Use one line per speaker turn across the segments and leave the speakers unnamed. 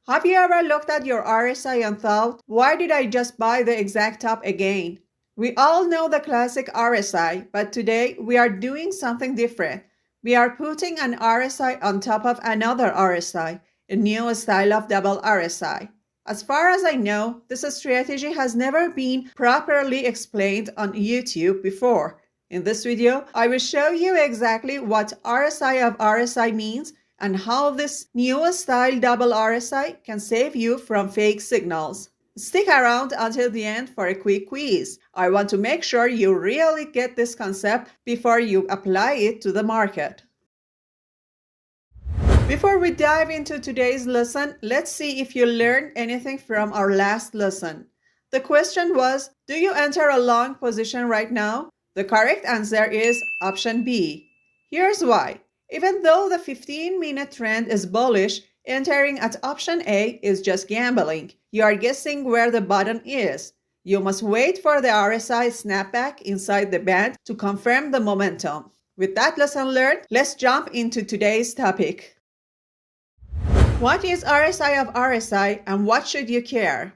Have you ever looked at your RSI and thought, why did I just buy the exact top again? We all know the classic RSI, but today we are doing something different. We are putting an RSI on top of another RSI, a new style of double RSI. As far as I know, this strategy has never been properly explained on YouTube before. In this video, I will show you exactly what RSI of RSI means and how this new style double RSI can save you from fake signals. Stick around until the end for a quick quiz. I want to make sure you really get this concept before you apply it to the market. Before we dive into today's lesson, let's see if you learned anything from our last lesson. The question was, do you enter a long position right now? The correct answer is option B. Here's why. Even though the 15-minute trend is bullish, entering at option A is just gambling. You are guessing where the bottom is. You must wait for the RSI snapback inside the band to confirm the momentum. With that lesson learned, let's jump into today's topic. What is RSI of RSI and what should you care?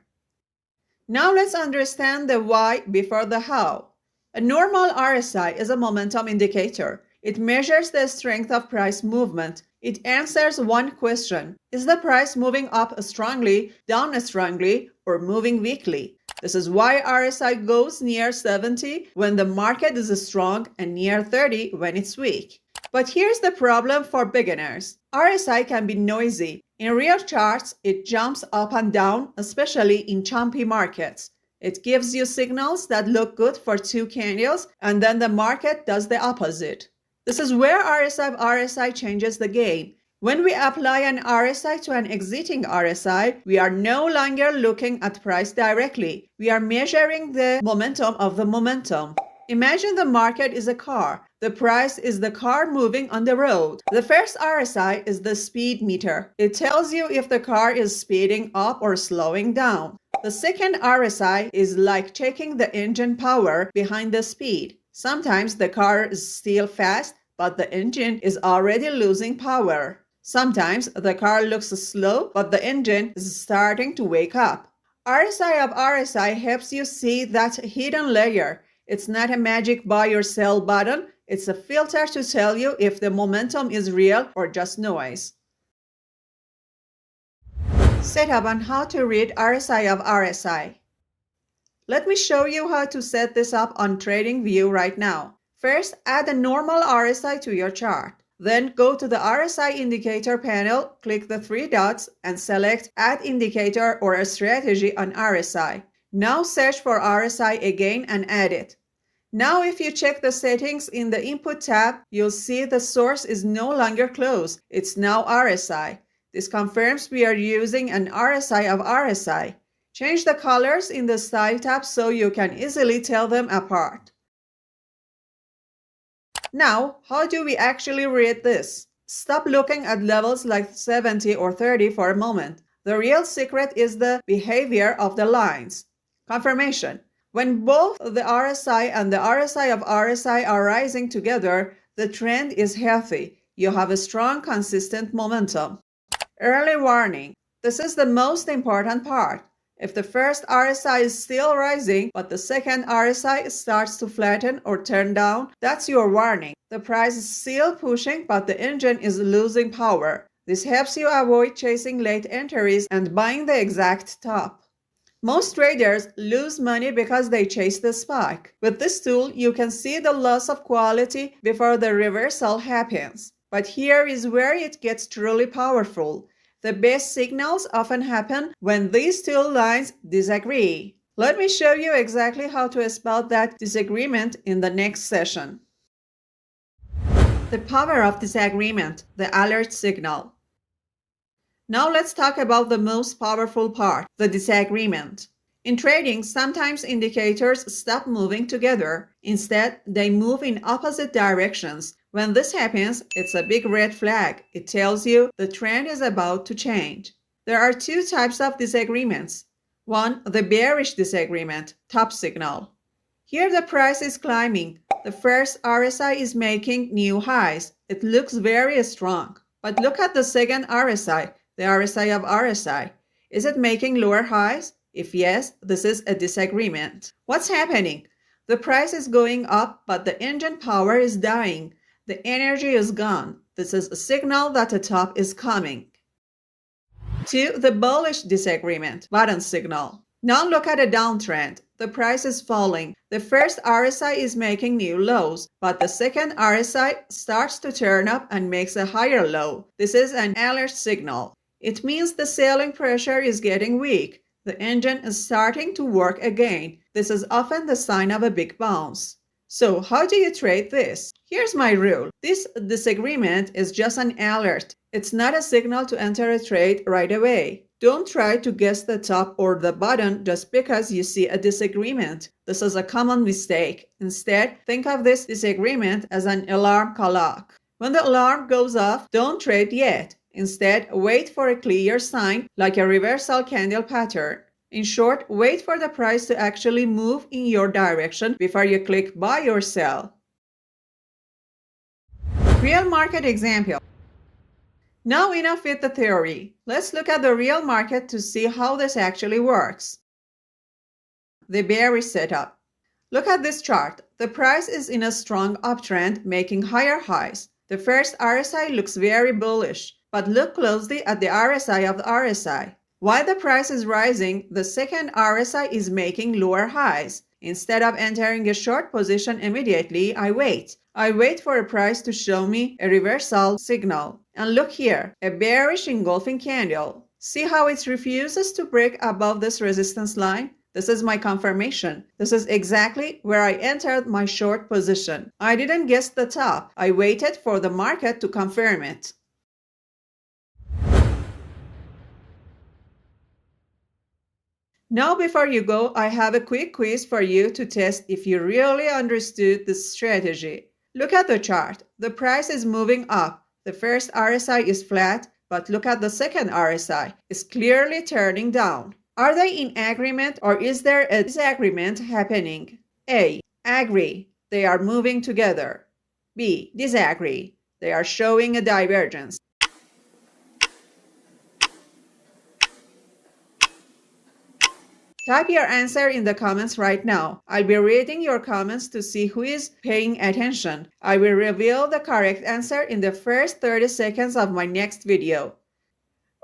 Now let's understand the why before the how. A normal RSI is a momentum indicator. It measures the strength of price movement. It answers one question: is the price moving up strongly, down strongly, or moving weakly? This is why RSI goes near 70 when the market is strong and near 30 when it's weak. But here's the problem for beginners. RSI can be noisy. In real charts, it jumps up and down, especially in choppy markets. It gives you signals that look good for 2 candles, and then the market does the opposite. This is where RSI of RSI changes the game. When we apply an RSI to an exiting RSI, we are no longer looking at price directly. We are measuring the momentum of the momentum. Imagine the market is a car. The price is the car moving on the road. The first RSI is the speed meter. It tells you if the car is speeding up or slowing down. The second RSI is like checking the engine power behind the speed. Sometimes the car is still fast, but the engine is already losing power. Sometimes the car looks slow, but the engine is starting to wake up. RSI of RSI helps you see that hidden layer. It's not a magic buy or sell button. It's a filter to tell you if the momentum is real or just noise. Setup on how to read RSI of RSI. Let me show you how to set this up on TradingView right now. First, add a normal RSI to your chart. Then go to the RSI indicator panel, click the 3 dots, and select Add Indicator or a Strategy on RSI. Now search for RSI again and add it. Now if you check the settings in the Input tab, you'll see the source is no longer closed. It's now RSI. This confirms we are using an RSI of RSI. Change the colors in the Style tab so you can easily tell them apart. Now, how do we actually read this? Stop looking at levels like 70 or 30 for a moment. The real secret is the behavior of the lines. Confirmation. When both the RSI and the RSI of RSI are rising together, the trend is healthy. You have a strong, consistent momentum. Early warning. This is the most important part. If the first RSI is still rising, but the second RSI starts to flatten or turn down, that's your warning. The price is still pushing, but the engine is losing power. This helps you avoid chasing late entries and buying the exact top. Most traders lose money because they chase the spike. With this tool, you can see the loss of quality before the reversal happens. But here is where it gets truly powerful. The best signals often happen when these two lines disagree. Let me show you exactly how to spell that disagreement in the next session. The power of disagreement, the alert signal. Now let's talk about the most powerful part, the disagreement. In trading, sometimes indicators stop moving together. Instead, they move in opposite directions. When this happens, it's a big red flag. It tells you the trend is about to change. There are 2 types of disagreements. One, the bearish disagreement, top signal. Here the price is climbing. The first RSI is making new highs. It looks very strong. But look at the second RSI, the RSI of RSI. Is it making lower highs? If yes, this is a disagreement. What's happening? The price is going up, but the engine power is dying. The energy is gone. This is a signal that a top is coming. 2. The bullish disagreement, bottom signal. Now look at a downtrend. The price is falling. The first RSI is making new lows, but the second RSI starts to turn up and makes a higher low. This is an alert signal. It means the selling pressure is getting weak. The engine is starting to work again. This is often the sign of a big bounce. So how do you trade this? Here's my rule. This disagreement is just an alert. It's not a signal to enter a trade right away. Don't try to guess the top or the bottom just because you see a disagreement. This is a common mistake. Instead, think of this disagreement as an alarm clock. When the alarm goes off, don't trade yet. Instead, wait for a clear sign like a reversal candle pattern. In short, wait for the price to actually move in your direction before you click buy or sell. Real market example. Now enough with the theory. Let's look at the real market to see how this actually works. The bearish setup. Look at this chart. The price is in a strong uptrend, making higher highs. The first RSI looks very bullish, but look closely at the RSI of the RSI. While the price is rising, the second RSI is making lower highs. Instead of entering a short position immediately, I wait. I wait for a price to show me a reversal signal. And look here, a bearish engulfing candle. See how it refuses to break above this resistance line? This is my confirmation. This is exactly where I entered my short position. I didn't guess the top. I waited for the market to confirm it. Now before you go, I have a quick quiz for you to test if you really understood this strategy. Look at the chart. The price is moving up. The first RSI is flat, but look at the second RSI. It's clearly turning down. Are they in agreement or is there a disagreement happening? A. Agree. They are moving together. B. Disagree. They are showing a divergence. Type your answer in the comments right now. I'll be reading your comments to see who is paying attention. I will reveal the correct answer in the first 30 seconds of my next video.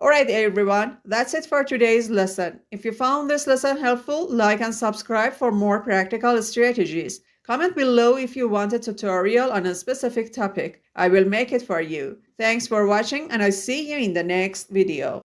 Alright everyone, that's it for today's lesson. If you found this lesson helpful, like and subscribe for more practical strategies. Comment below if you want a tutorial on a specific topic. I will make it for you. Thanks for watching and I'll see you in the next video.